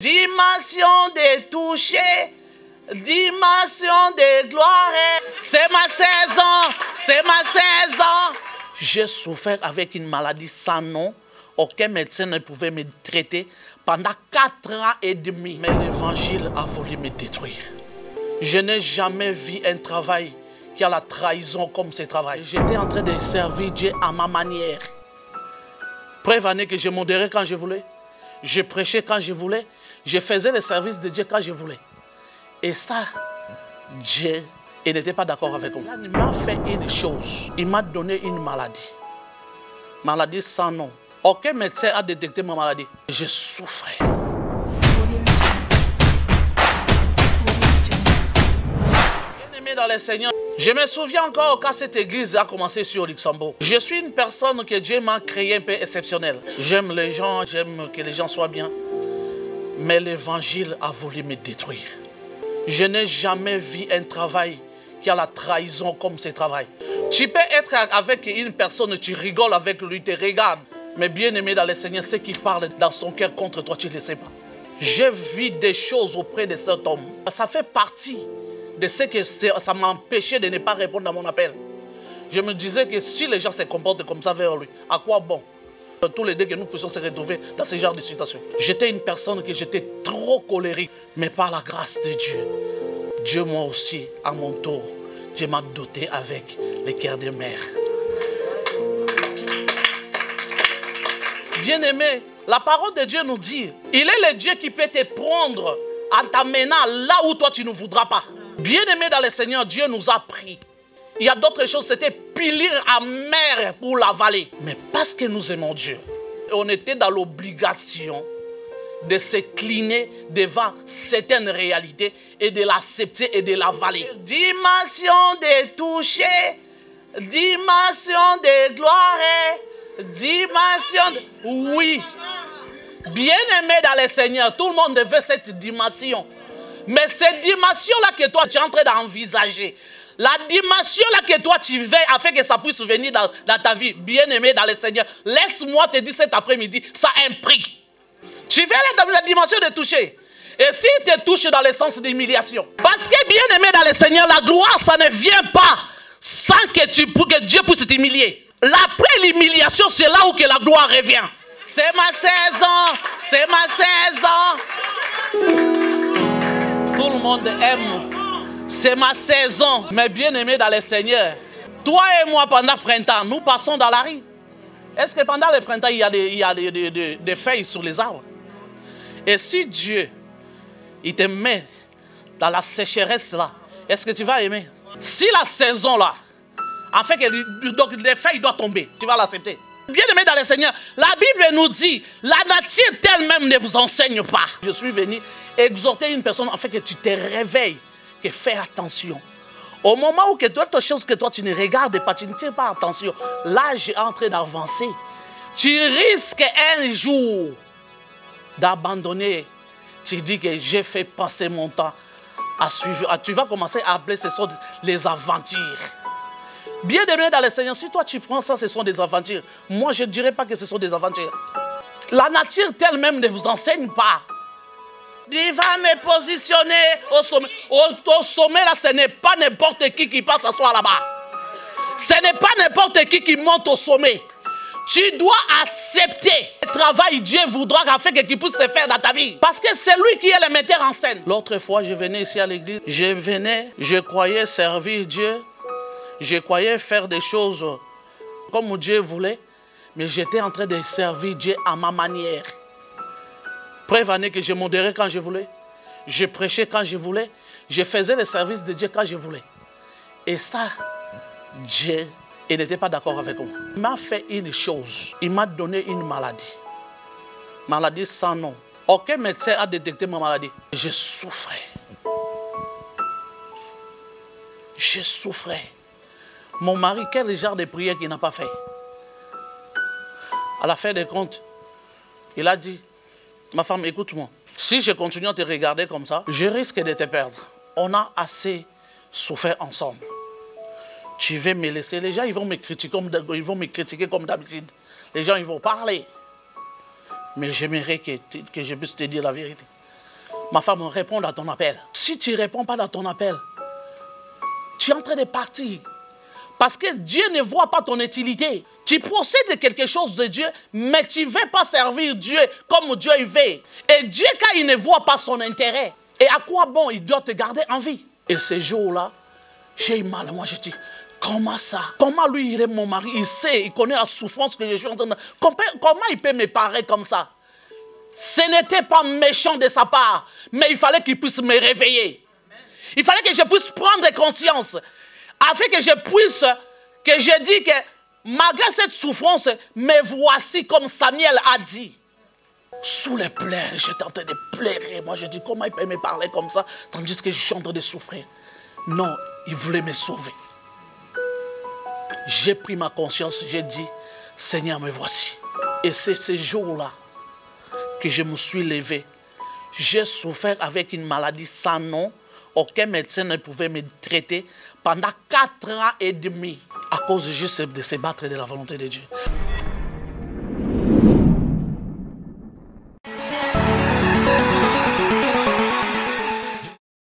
Dimension de toucher, dimension de gloire. C'est ma saison, c'est ma saison. J'ai souffert avec une maladie sans nom. Aucun médecin ne pouvait me traiter pendant 4 ans et demi. Mais l'évangile a voulu me détruire. Je n'ai jamais vu un travail qui a la trahison comme ce travail. J'étais en train de servir Dieu à ma manière. Preuve en est que je modérais quand je voulais. Je prêchais quand je voulais. Je faisais le service de Dieu quand je voulais. Et ça, Dieu, il n'était pas d'accord avec moi. Il m'a fait une chose. Il m'a donné une maladie. Maladie sans nom. Aucun médecin a détecté ma maladie. Je souffrais. Bien-aimé dans le Seigneur, je me souviens encore quand cette église a commencé sur Luxembourg. Je suis une personne que Dieu m'a créée un peu exceptionnelle. J'aime les gens, j'aime que les gens soient bien. Mais l'évangile a voulu me détruire. Je n'ai jamais vu un travail qui a la trahison comme ce travail. Tu peux être avec une personne, tu rigoles avec lui, tu regardes. Mais bien aimé dans le Seigneur, ce qui parle dans son cœur contre toi, tu ne le sais pas. J'ai vu des choses auprès de cet homme. Ça fait partie de ce que ça m'a empêché de ne pas répondre à mon appel. Je me disais que si les gens se comportent comme ça vers lui, à quoi bon? Tous les deux que nous puissions se retrouver dans ce genre de situation. J'étais une personne que j'étais trop colérique. Mais par la grâce de Dieu, Dieu moi aussi, à mon tour, Dieu m'a doté avec le cœur de mère. Bien-aimé, la parole de Dieu nous dit, il est le Dieu qui peut te prendre en t'amenant là où toi tu ne voudras pas. Bien-aimé dans le Seigneur, Dieu nous a pris. Il y a d'autres choses, c'était pilir amer pour l'avaler. Mais parce que nous aimons Dieu, on était dans l'obligation de se cliner devant certaines réalités et de l'accepter et de l'avaler. Dimension de toucher, dimension de gloire, dimension de... Oui. Bien-aimé dans le Seigneur, tout le monde veut cette dimension. Mais cette dimension-là que toi tu es en train d'envisager, la dimension là que toi tu veux afin que ça puisse venir dans ta vie, bien-aimé dans le Seigneur, laisse-moi te dire cet après-midi, ça a un prix. Tu veux aller dans la dimension de toucher. Et s'il te touche dans le sens d'humiliation. Parce que bien-aimé dans le Seigneur, la gloire, ça ne vient pas sans que Dieu puisse t'humilier. Après l'humiliation, c'est là où que la gloire revient. C'est ma saison, c'est ma saison. Tout le monde aime. C'est ma saison. Mais bien-aimé dans le Seigneur, toi et moi pendant le printemps, nous passons dans la rue. Est-ce que pendant le printemps, il y a des feuilles sur les arbres? Et si Dieu, il te met dans la sécheresse là, est-ce que tu vas aimer? Si la saison là, en fait que donc les feuilles doivent tomber, tu vas l'accepter. Bien-aimé dans le Seigneur, la Bible nous dit, la nature elle-même ne vous enseigne pas. Je suis venu exhorter une personne en fait que tu te réveilles. Que fais attention. Au moment où d'autres choses que toi tu ne regardes pas, tu ne tiens pas attention, l'âge est en train d'avancer. Tu risques un jour d'abandonner. Tu dis que j'ai fait passer mon temps à suivre. Tu vas commencer à appeler ce sont les aventures. Bien-aimé dans le Seigneur, si toi tu prends ça, ce sont des aventures. Moi je ne dirais pas que ce sont des aventures. La nature elle-même ne vous enseigne pas. Il va me positionner au sommet. Au sommet, là, ce n'est pas n'importe qui passe s'asseoir là-bas. Ce n'est pas n'importe qui monte au sommet. Tu dois accepter le travail Dieu voudra afin qu'il puisse se faire dans ta vie. Parce que c'est lui qui est le metteur en scène. L'autre fois, je venais ici à l'église. Je croyais servir Dieu. Je croyais faire des choses comme Dieu voulait. Mais j'étais en train de servir Dieu à ma manière. Preuve en est que je modérais quand je voulais. Je prêchais quand je voulais. Je faisais le service de Dieu quand je voulais. Et ça, Dieu, il n'était pas d'accord avec moi. Il m'a fait une chose. Il m'a donné une maladie. Maladie sans nom. Aucun médecin a détecté ma maladie. Je souffrais. Je souffrais. Mon mari, quel genre de prière qu'il n'a pas fait? À la fin des comptes, il a dit, ma femme, écoute-moi. Si je continue à te regarder comme ça, je risque de te perdre. On a assez souffert ensemble. Tu veux me laisser. Les gens, ils vont me critiquer comme d'habitude. Les gens, ils vont parler. Mais j'aimerais que je puisse te dire la vérité. Ma femme, réponds à ton appel. Si tu ne réponds pas à ton appel, tu es en train de partir. Parce que Dieu ne voit pas ton utilité. Tu possèdes quelque chose de Dieu, mais tu ne veux pas servir Dieu comme Dieu il veut. Et Dieu, quand il ne voit pas son intérêt, et à quoi bon il doit te garder en vie? Et ces jours-là, j'ai eu mal. Moi, je dis, comment ça? Comment lui, il est mon mari? Il sait, il connaît la souffrance que je suis en train de... Comment il peut me parler comme ça? Ce n'était pas méchant de sa part, mais il fallait qu'il puisse me réveiller. Il fallait que je puisse prendre conscience, afin que je puisse, que je dise que malgré cette souffrance, me voici comme Samuel a dit. Sous les pleurs, j'étais en train de pleurer. Moi, je dis, comment il peut me parler comme ça, tandis que je suis en train de souffrir? Non, il voulait me sauver. J'ai pris ma conscience, j'ai dit, Seigneur, me voici. Et c'est ce jour-là que je me suis levé. J'ai souffert avec une maladie sans nom. Aucun médecin ne pouvait me traiter pendant 4 ans et demi à cause juste de se battre de la volonté de Dieu.